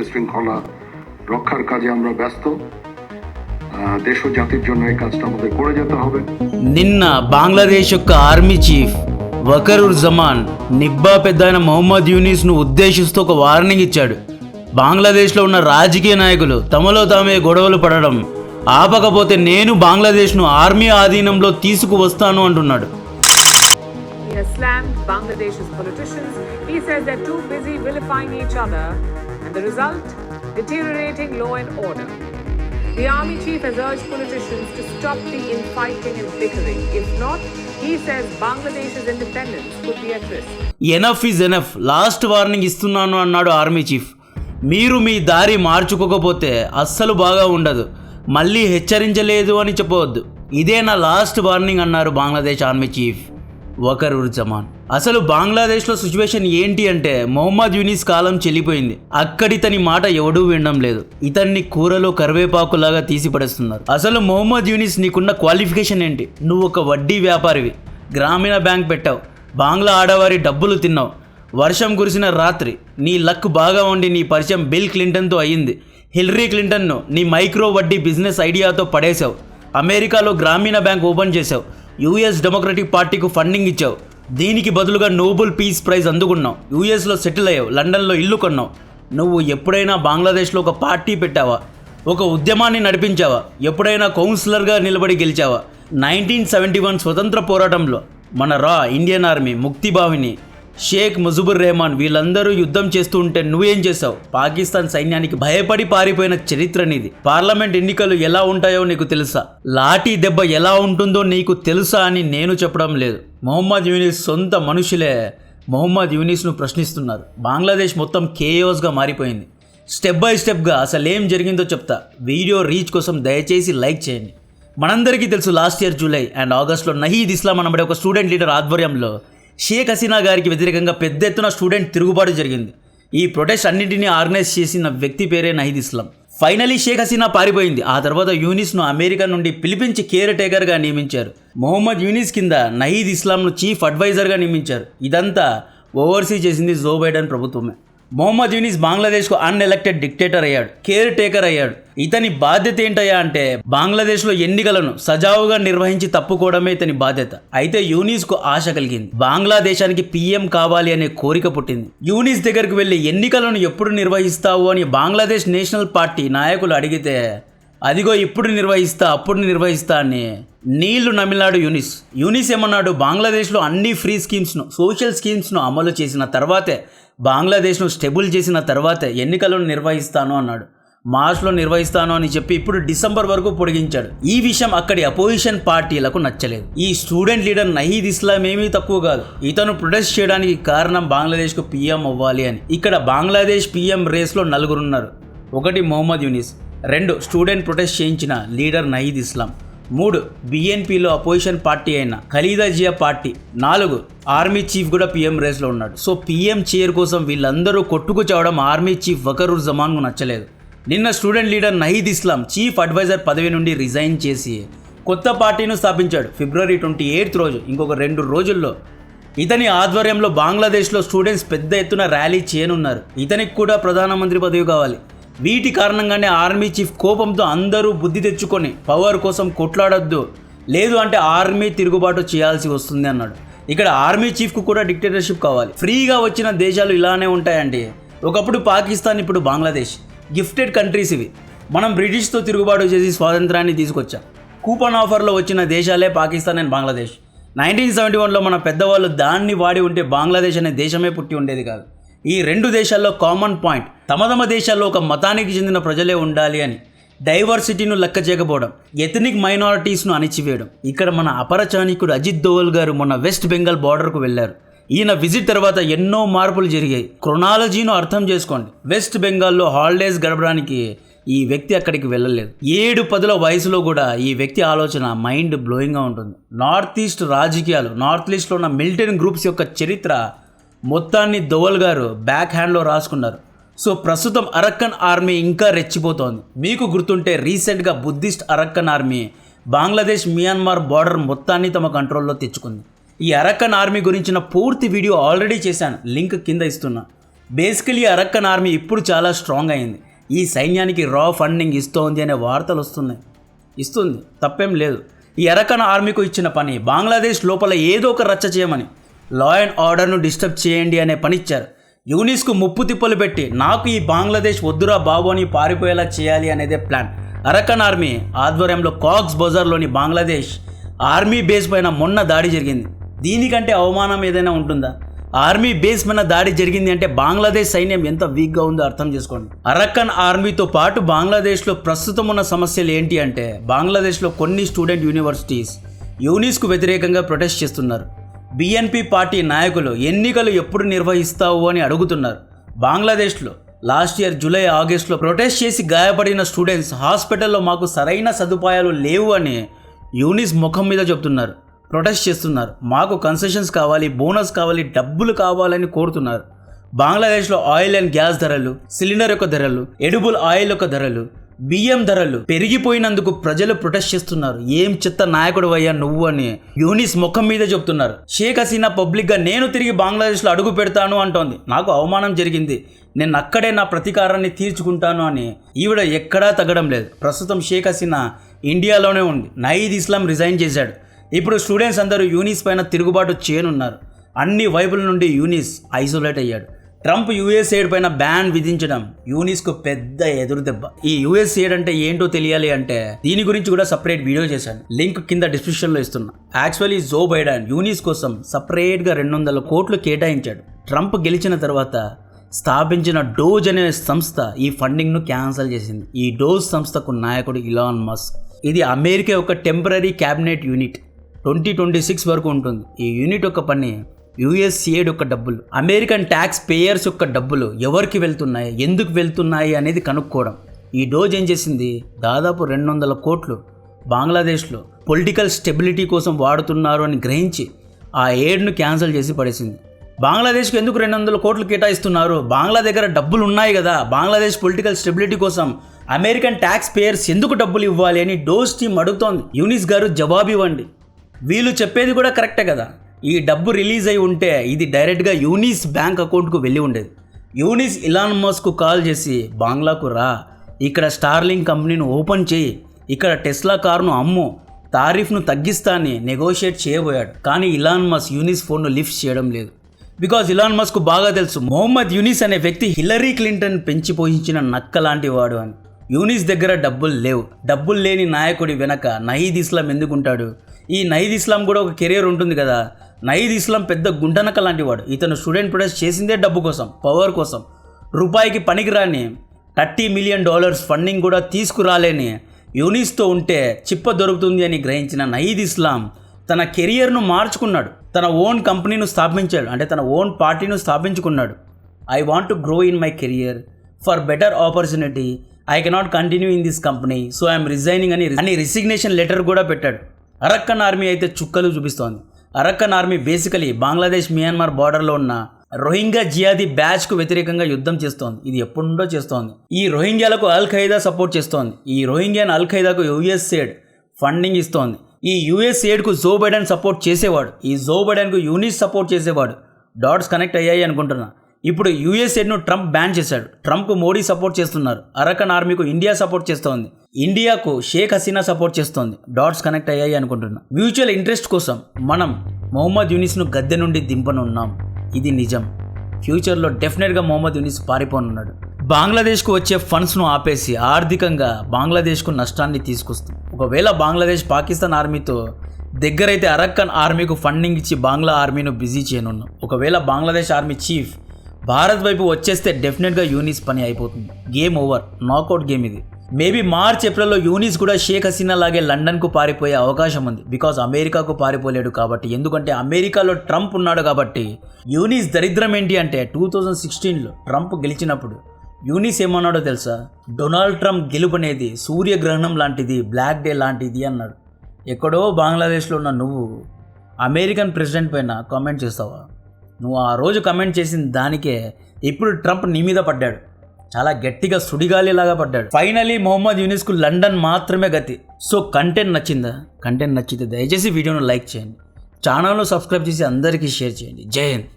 শৃঙ্খলা রক্ষার কাজে আমরা ব্যস্ত। দেশ ও জাতির জন্য এই কাজটা আমাদের করে যেতে হবে। నిన్న బంగ్లాదేశ్ యొక్క ఆర్మీ చీఫ్ వకరుజ్జమాన్ నిబ్బా పెద్దాయన మొహమ్మద్ యూనిస్ను ఉద్దేశిస్తూ ఒక వార్నింగ్ ఇచ్చాడు. బంగ్లాదేశ్లో ఉన్న రాజకీయ నాయకులు తమలో తామే గొడవలు పడడం ఆపకపోతే నేను బంగ్లాదేశ్ను ఆర్మీ ఆధీనంలో తీసుకువస్తాను అంటున్నాడు. He has slammed Bangladesh's politicians. He says they're too busy vilifying each other, and the result, deteriorating law and order. The army chief has urged politicians to stop the infighting and bickering. If not, he says Bangladesh's independence could be at risk. Enough is enough, last warning ఇస్తున్నాను అన్నాడు army chief. మీరు మీ దారి మార్చుకోకపోతే అస్సలు బాగా ఉండదు, మళ్ళీ హెచ్చరించలేదు అని చెప్పవద్దు. ఇదే నా లాస్ట్ వార్నింగ్ అన్నారు బంగ్లాదేశ్ ఆర్మీ చీఫ్ వకరుజ్జమాన్. అసలు బంగ్లాదేశ్లో సిచ్యువేషన్ ఏంటి అంటే మొహమ్మద్ యూనిస్ కాలం చెల్లిపోయింది. అక్కడితని మాట ఎవడూ వినడం లేదు. ఇతన్ని కూరలో కరివేపాకులాగా తీసి పడేస్తున్నారు. అసలు మొహమ్మద్ యూనిస్ నీకున్న క్వాలిఫికేషన్ ఏంటి? నువ్వు ఒక వడ్డీ వ్యాపారివి, గ్రామీణ బ్యాంక్ పెట్టావు, బాంగ్లా ఆడవారి డబ్బులు తిన్నావు, వర్షం కురిసిన రాత్రి నీ లక్ బాగా ఉండి నీ పరిచయం బిల్ క్లింటన్తో అయ్యింది. హిల్లరీ క్లింటన్ను నీ మైక్రో వడ్డీ బిజినెస్ ఐడియాతో పడేశావు. అమెరికాలో గ్రామీణ బ్యాంక్ ఓపెన్ చేశావు. యూఎస్ డెమోక్రటిక్ పార్టీకు ఫండింగ్ ఇచ్చావు. దీనికి బదులుగా నోబెల్ పీస్ ప్రైజ్ అందుకున్నావు. యూఎస్లో సెటిల్ అయ్యావు, లండన్లో ఇల్లు కొన్నావు. నువ్వు ఎప్పుడైనా బంగ్లాదేశ్లో ఒక పార్టీ పెట్టావా? ఒక ఉద్యమాన్ని నడిపించావా? ఎప్పుడైనా కౌన్సిలర్గా నిలబడి గెలిచావా? 1971 స్వతంత్ర పోరాటంలో మన ఇండియన్ ఆర్మీ, ముక్తిబాహిని, షేక్ ముజిబుర్ రెహమాన్ వీళ్ళందరూ యుద్ధం చేస్తూ ఉంటే నువ్వేం చేశావు? పాకిస్తాన్ సైన్యానికి భయపడి పారిపోయిన చరిత్ర నీది. పార్లమెంట్ ఎన్నికలు ఎలా ఉంటాయో నీకు తెలుసా? లాఠీ దెబ్బ ఎలా ఉంటుందో నీకు తెలుసా అని నేను చెప్పడం లేదు. మొహమ్మద్ యూనిస్ సొంత మనుషులే మొహమ్మద్ యూనిస్ను ప్రశ్నిస్తున్నారు. బంగ్లాదేశ్ మొత్తం కేయోస్గా మారిపోయింది. స్టెప్ బై స్టెప్గా అసలు ఏం జరిగిందో చెప్తా. వీడియో రీచ్ కోసం దయచేసి లైక్ చేయండి. మనందరికీ తెలుసు, లాస్ట్ ఇయర్ జూలై అండ్ ఆగస్టులో నహీద్ ఇస్లాం అనబడే ఒక స్టూడెంట్ లీడర్ ఆధ్వర్యంలో షేక్ హసీనా గారికి వ్యతిరేకంగా పెద్ద ఎత్తున స్టూడెంట్ తిరుగుబాటు జరిగింది. ఈ ప్రొటెస్ట్ అన్నింటినీ ఆర్గనైజ్ చేసిన వ్యక్తి పేరే నహీద్ ఇస్లాం. ఫైనలీ షేక్ హసీనా పారిపోయింది. ఆ తర్వాత యూనిస్ను అమెరికా నుండి పిలిపించి కేర్ టేకర్గా నియమించారు. మొహమ్మద్ యూనిస్ కింద నహీద్ ఇస్లాంను చీఫ్ అడ్వైజర్గా నియమించారు. ఇదంతా ఓవర్సీ చేసింది జో బైడెన్ ప్రభుత్వమే. మొహమ్మద్ యూనిస్ బంగ్లాదేశ్కు అన్ఎలెక్టెడ్ డిక్టేటర్ అయ్యాడు, కేర్ టేకర్ అయ్యాడు. ఇతని బాధ్యత ఏంటయ్యా అంటే బంగ్లాదేశ్లో ఎన్నికలను సజావుగా నిర్వహించి తప్పుకోవడమే ఇతని బాధ్యత. అయితే యూనిస్కు ఆశ కలిగింది. బంగ్లాదేశానికి పీఎం కావాలి అనే కోరిక పుట్టింది. యూనిస్ దగ్గరకు వెళ్ళి ఎన్నికలను ఎప్పుడు నిర్వహిస్తావు అని బంగ్లాదేశ్ నేషనల్ పార్టీ నాయకులు అడిగితే, అదిగో ఇప్పుడు నిర్వహిస్తా, అప్పుడు నిర్వహిస్తా అని నీళ్లు నమిలాడు యూనిస్. యూనిస్ ఏమన్నాడు? బంగ్లాదేశ్లో అన్ని ఫ్రీ స్కీమ్స్ను, సోషల్ స్కీమ్స్ను అమలు చేసిన తర్వాతే, బంగ్లాదేశ్ను స్టెబుల్ చేసిన తర్వాతే ఎన్నికలను నిర్వహిస్తాను అన్నాడు. మార్చ్లో నిర్వహిస్తాను అని చెప్పి ఇప్పుడు డిసెంబర్ వరకు పొడిగించాడు. ఈ విషయం అక్కడి అపోజిషన్ పార్టీలకు నచ్చలేదు. ఈ స్టూడెంట్ లీడర్ నహీద్ ఇస్లాం ఏమీ తక్కువ కాదు. ఇతను ప్రొటెస్ట్ చేయడానికి కారణం బంగ్లాదేశ్కు పీఎం అవ్వాలి అని. ఇక్కడ బంగ్లాదేశ్ పీఎం రేస్లో 4 ఉన్నారు. 1 మొహమ్మద్ యూనిస్, 2 స్టూడెంట్ ప్రొటెస్ట్ చేయించిన లీడర్ నహీద్ ఇస్లాం, 3 బిఎన్పిలో అపోజిషన్ పార్టీ అయిన Khaleda Zia party, 4 army chief కూడా పీఎం రేస్లో ఉన్నాడు. సో పీఎం చైర్ కోసం వీళ్ళందరూ కొట్టుకు చావడం ఆర్మీ చీఫ్ వకరుజ్జమాన్కు నచ్చలేదు. నిన్న స్టూడెంట్ లీడర్ నహీద్ ఇస్లాం చీఫ్ అడ్వైజర్ పదవి నుండి రిజైన్ చేసి కొత్త పార్టీని స్థాపించాడు. ఫిబ్రవరి 28 రోజు, ఇంకొక 2 రోజుల్లో ఇతని ఆధ్వర్యంలో బంగ్లాదేశ్లో స్టూడెంట్స్ పెద్ద ఎత్తున ర్యాలీ చేయనున్నారు. ఇతనికి కూడా ప్రధానమంత్రి పదవి కావాలి. వీటి కారణంగానే ఆర్మీ చీఫ్ కోపంతో అందరూ బుద్ధి తెచ్చుకొని పవర్ కోసం కొట్లాడొద్దు, లేదు అంటే ఆర్మీ తిరుగుబాటు చేయాల్సి వస్తుంది అన్నాడు. ఇక్కడ ఆర్మీ చీఫ్కు కూడా డిక్టేటర్షిప్ కావాలి. ఫ్రీగా వచ్చిన దేశాలు ఇలానే ఉంటాయండి. ఒకప్పుడు పాకిస్తాన్, ఇప్పుడు బంగ్లాదేశ్. గిఫ్టెడ్ కంట్రీస్ ఇవి. మనం బ్రిటిష్తో తిరుగుబాటు చేసి స్వాతంత్రాన్ని తీసుకొచ్చాం. కూపన్ ఆఫర్లో వచ్చిన దేశాలే పాకిస్తాన్ అండ్ బంగ్లాదేశ్. 1971లో మన పెద్దవాళ్ళు దాన్ని వాడి ఉంటే బంగ్లాదేశ్ అనే దేశమే పుట్టి ఉండేది కాదు. ఈ 2 దేశాల్లో కామన్ పాయింట్, తమ దేశాల్లో ఒక మతానికి చెందిన ప్రజలే ఉండాలి అని. డైవర్సిటీను లెక్క చేయకపోవడం, ఎథనిక్ మైనారిటీస్ను అణిచివేయడం. ఇక్కడ మన అపరచానికుడు అజిత్ దోవల్ గారు మొన్న వెస్ట్ బెంగాల్ బార్డర్కు వెళ్ళారు. ఈయన విజిట్ తర్వాత ఎన్నో మార్పులు జరిగాయి. క్రొనాలజీను అర్థం చేసుకోండి. వెస్ట్ బెంగాల్లో హాలిడేస్ గడపడానికి ఈ వ్యక్తి అక్కడికి వెళ్ళలేదు. 7-10 వయసులో కూడా ఈ వ్యక్తి ఆలోచన మైండ్ బ్లోయింగ్గా ఉంటుంది. నార్త్ ఈస్ట్ రాజకీయాలు, నార్త్ ఈస్ట్లో ఉన్న మిలిటరీ గ్రూప్స్ యొక్క చరిత్ర మొత్తాన్ని దోవల్ గారు బ్యాక్ హ్యాండ్లో రాసుకున్నారు. సో ప్రస్తుతం అరక్కన్ ఆర్మీ ఇంకా రెచ్చిపోతోంది. మీకు గుర్తుంటే రీసెంట్గా Buddhist Arakan army Bangladesh Myanmar border మొత్తాన్ని తమ కంట్రోల్లో తెచ్చుకుంది. ఈ అరక్కన్ ఆర్మీ గురించిన పూర్తి వీడియో ఆల్రెడీ చేశాను, లింక్ కింద ఇస్తున్నా. బేసికలీ అరక్కన్ ఆర్మీ ఇప్పుడు చాలా స్ట్రాంగ్ అయింది. ఈ సైన్యానికి రా ఫండింగ్ ఇస్తోంది అనే వార్తలు వస్తున్నాయి. ఇస్తుంది, తప్పేం లేదు. ఈ అరక్కన్ ఆర్మీకు ఇచ్చిన పని బంగ్లాదేశ్ లోపల ఏదో ఒక రచ్చ చేయమని, లా అండ్ ఆర్డర్ను డిస్టర్బ్ చేయండి అనే పని ఇచ్చారు. యూనిస్కు ముప్పు తిప్పలు పెట్టి నాకు ఈ బంగ్లాదేశ్ వద్దురా బాబు అని పారిపోయేలా చేయాలి అనేదే ప్లాన్. అరక్కన్ ఆర్మీ ఆధ్వర్యంలో కాక్స్ బజార్లోని బంగ్లాదేశ్ ఆర్మీ బేస్ పైన మొన్న దాడి జరిగింది. దీనికంటే అవమానం ఏదైనా ఉంటుందా? ఆర్మీ బేస్ పైన దాడి జరిగింది అంటే బంగ్లాదేశ్ సైన్యం ఎంత వీక్గా ఉందో అర్థం చేసుకోండి. అరక్కన్ ఆర్మీతో పాటు బంగ్లాదేశ్లో ప్రస్తుతం ఉన్న సమస్యలు ఏంటి అంటే, బంగ్లాదేశ్లో కొన్ని స్టూడెంట్ యూనివర్సిటీస్ యూనిస్కు వ్యతిరేకంగా ప్రొటెస్ట్ చేస్తున్నారు. బిఎన్పి పార్టీ నాయకులు ఎన్నికలు ఎప్పుడు నిర్వహిస్తావు అని అడుగుతున్నారు. బంగ్లాదేశ్లో లాస్ట్ ఇయర్ జూలై ఆగస్టులో ప్రొటెస్ట్ చేసి గాయపడిన స్టూడెంట్స్ హాస్పిటల్లో మాకు సరైన సదుపాయాలు లేవు అని యూనిస్ ముఖం మీద చెప్తున్నారు, ప్రొటెస్ట్ చేస్తున్నారు. మాకు కన్సెషన్స్ కావాలి, బోనస్ కావాలి, డబ్బులు కావాలని కోరుతున్నారు. బంగ్లాదేశ్లో ఆయిల్ అండ్ గ్యాస్ ధరలు, సిలిండర్ యొక్క ధరలు, ఎడిబుల్ ఆయిల్ యొక్క ధరలు, బియ్యం ధరలు పెరిగిపోయినందుకు ప్రజలు ప్రొటెస్ట్ చేస్తున్నారు. ఏం చెత్త నాయకుడు అయ్యా నువ్వు అని యూనిస్ ముఖం మీద చెప్తున్నారు. షేక్ హసీనా పబ్లిక్గా నేను తిరిగి బంగ్లాదేశ్లో అడుగు పెడతాను అంటోంది. నాకు అవమానం జరిగింది, నేను అక్కడే నా ప్రతీకారాన్ని తీర్చుకుంటాను అని ఈవిడ ఎక్కడా తగ్గడం లేదు. ప్రస్తుతం షేక్ హసీనా ఇండియాలోనే ఉంది. నయీద్ ఇస్లాం రిజైన్ చేశాడు. ఇప్పుడు స్టూడెంట్స్ అందరూ యూనిస్ పైన తిరుగుబాటు చేయనున్నారు. అన్ని వైపుల నుండి యూనిస్ ఐసోలేట్ అయ్యాడు. ట్రంప్ యుఎస్ ఎయిడ్ పైన బ్యాన్ విధించడం యూనిస్కు పెద్ద ఎదురు దెబ్బ. ఈ యుఎస్ ఎయిడ్ అంటే ఏంటో తెలియాలి అంటే దీని గురించి కూడా సపరేట్ వీడియో చేశాను, లింక్ కింద డిస్క్రిప్షన్లో ఇస్తున్నా. యాక్చువల్లీ జో బైడెన్ యూనిస్ కోసం సపరేట్గా 200 కోట్లు కేటాయించాడు. ట్రంప్ గెలిచిన తర్వాత స్థాపించిన డోజ్ అనే సంస్థ ఈ ఫండింగ్ను క్యాన్సిల్ చేసింది. ఈ డోజ్ సంస్థకు నాయకుడు ఇలాన్ మస్క్. ఇది అమెరికా యొక్క టెంపరీ క్యాబినెట్ యూనిట్. 2026 వరకు ఉంటుంది. ఈ యూనిట్ యొక్క పని యుఎస్ఏడ్ యొక్క డబ్బులు, అమెరికన్ ట్యాక్స్ పేయర్స్ యొక్క డబ్బులు ఎవరికి వెళ్తున్నాయి, ఎందుకు వెళ్తున్నాయి అనేది కనుక్కోవడం. ఈ డోజ్ ఏం చేసింది, దాదాపు 200 కోట్లు బంగ్లాదేశ్లో పొలిటికల్ స్టెబిలిటీ కోసం వాడుతున్నారు అని గ్రహించి ఆ ఎయిడ్ను క్యాన్సిల్ చేసి పడేసింది. బంగ్లాదేశ్కి ఎందుకు 200 కోట్లు కేటాయిస్తున్నారు? బంగ్లా దగ్గర డబ్బులు ఉన్నాయి కదా. బంగ్లాదేశ్ పొలిటికల్ స్టెబిలిటీ కోసం అమెరికన్ ట్యాక్స్ పేయర్స్ ఎందుకు డబ్బులు ఇవ్వాలి అని డోజ్ టీమ్ అడుగుతోంది. యూనిస్ గారు జవాబు ఇవ్వండి. వీళ్ళు చెప్పేది కూడా కరెక్టే కదా. ఈ డబ్బు రిలీజ్ అయి ఉంటే ఇది డైరెక్ట్గా యూనిస్ బ్యాంక్ అకౌంట్కు వెళ్ళి ఉండేది. యూనిస్ ఇలాన్ మస్క్కు కాల్ చేసి బంగ్లాకు రా, ఇక్కడ స్టార్లింక్ కంపెనీని ఓపెన్ చేయి, ఇక్కడ టెస్లా కారును అమ్ము, తారీఫ్ను తగ్గిస్తా అని నెగోషియేట్ చేయబోయాడు. కానీ ఇలాన్ మస్క్ యూనిస్ ఫోన్ను లిఫ్ట్ చేయడం లేదు. బికాజ్ ఇలాన్ మస్క్ బాగా తెలుసు మొహమ్మద్ యూనిస్ అనే వ్యక్తి హిల్లరీ క్లింటన్ పెంచి పోషించిన నక్క లాంటి వాడు అని. యూనిస్ దగ్గర డబ్బులు లేవు. డబ్బులు లేని నాయకుడి వెనక నయీద్ ఇస్లాం ఎందుకుంటాడు? ఈ నయీద్ ఇస్లాం కూడా ఒక కెరీర్ ఉంటుంది కదా. నయీద్ ఇస్లాం పెద్ద గుంటనక్క లాంటి వాడు. ఇతను స్టూడెంట్ ప్రొటెస్ట్ చేసిందే డబ్బు కోసం, పవర్ కోసం. రూపాయికి పనికిరాని $30 మిలియన్ ఫండింగ్ కూడా తీసుకురాలేని యూనిస్తో ఉంటే చిప్ప దొరుకుతుంది అని గ్రహించిన నయీద్ ఇస్లాం తన కెరియర్ను మార్చుకున్నాడు. తన ఓన్ కంపెనీను స్థాపించాడు, అంటే తన ఓన్ పార్టీను స్థాపించుకున్నాడు. I want to grow in my career for better opportunity, I cannot continue in this company, so I'm resigning అని రిసిగ్నేషన్ లెటర్ కూడా పెట్టాడు. అరక్కన్ ఆర్మీ అయితే చుక్కలు చూపిస్తోంది. Arakan army basically Bangladesh Myanmar బార్డర్లో ఉన్న రోహింగ్యా జియాదీ బ్యాచ్కు వ్యతిరేకంగా యుద్ధం చేస్తోంది. ఇది ఎప్పటి నుండో చేస్తోంది. ఈ రోహింగ్యాలకు అల్ ఖైదా సపోర్ట్ చేస్తోంది. ఈ రోహింగ్యాన్ అల్ ఖైదాకు యుఎస్ఏడ్ ఫండింగ్ ఇస్తోంది. ఈ యుఎస్ఏడ్కు జో బైడెన్ సపోర్ట్ చేసేవాడు, ఈ జో బైడెన్కు యూనిస్ సపోర్ట్ చేసేవాడు. డాట్స్ కనెక్ట్ అయ్యాయి అనుకుంటున్నా. ఇప్పుడు యుఎస్ఏడ్ను ట్రంప్ బ్యాన్ చేశాడు. ట్రంప్కు మోడీ సపోర్ట్ చేస్తున్నారు. అరక్కన్ ఆర్మీకు ఇండియా సపోర్ట్ చేస్తోంది. ఇండియాకు షేక్ హసీనా సపోర్ట్ చేస్తోంది. డాట్స్ కనెక్ట్ అయ్యాయి అనుకుంటున్నా. మ్యూచువల్ ఇంట్రెస్ట్ కోసం మనం మొహమ్మద్ యూనిస్ను గద్దె నుండి దింపనున్నాం. ఇది నిజం. ఫ్యూచర్లో డెఫినెట్గా మొహమ్మద్ యూనిస్ పారిపోనున్నాడు. బంగ్లాదేశ్కు వచ్చే ఫండ్స్ను ఆపేసి ఆర్థికంగా బంగ్లాదేశ్కు నష్టాన్ని తీసుకొస్తుంది. ఒకవేళ బంగ్లాదేశ్ పాకిస్తాన్ ఆర్మీతో దగ్గరైతే అరక్కన్ ఆర్మీకు ఫండింగ్ ఇచ్చి బంగ్లా ఆర్మీను బిజీ చేయనున్నాం. ఒకవేళ బంగ్లాదేశ్ ఆర్మీ చీఫ్ భారత్ వైపు వచ్చేస్తే డెఫినెట్గా యూనిస్ పని అయిపోతుంది. గేమ్ ఓవర్, నాకౌట్ గేమ్ ఇది. మేబీ మార్చ్ ఏప్రిల్లో యూనిస్ కూడా షేక్ హసీనా లాగే లండన్కు పారిపోయే అవకాశం ఉంది. బికాజ్ అమెరికాకు పారిపోలేడు కాబట్టి. ఎందుకంటే అమెరికాలో ట్రంప్ ఉన్నాడు కాబట్టి. యూనిస్ దరిద్రం ఏంటి అంటే 2016లో ట్రంప్ గెలిచినప్పుడు యూనిస్ ఏమన్నాడో తెలుసా? డొనాల్డ్ ట్రంప్ గెలుపనేది సూర్యగ్రహణం లాంటిది, బ్లాక్ డే లాంటిది అన్నాడు. ఎక్కడో బంగ్లాదేశ్లో ఉన్న నువ్వు అమెరికన్ ప్రెసిడెంట్ పైన కామెంట్ చేస్తావా? నువ్వు ఆ రోజు కమెంట్ చేసిన దానికే ఇప్పుడు ట్రంప్ నీ మీద పడ్డాడు. చాలా గట్టిగా సుడిగాలిలాగా పడ్డాడు. ఫైనలీ మొహమ్మద్ యూనిస్కు లండన్ మాత్రమే గతి. సో కంటెంట్ నచ్చిందా? కంటెంట్ నచ్చితే దయచేసి వీడియోను లైక్ చేయండి, ఛానల్ను సబ్స్క్రైబ్ చేసి అందరికీ షేర్ చేయండి. జై హింద్.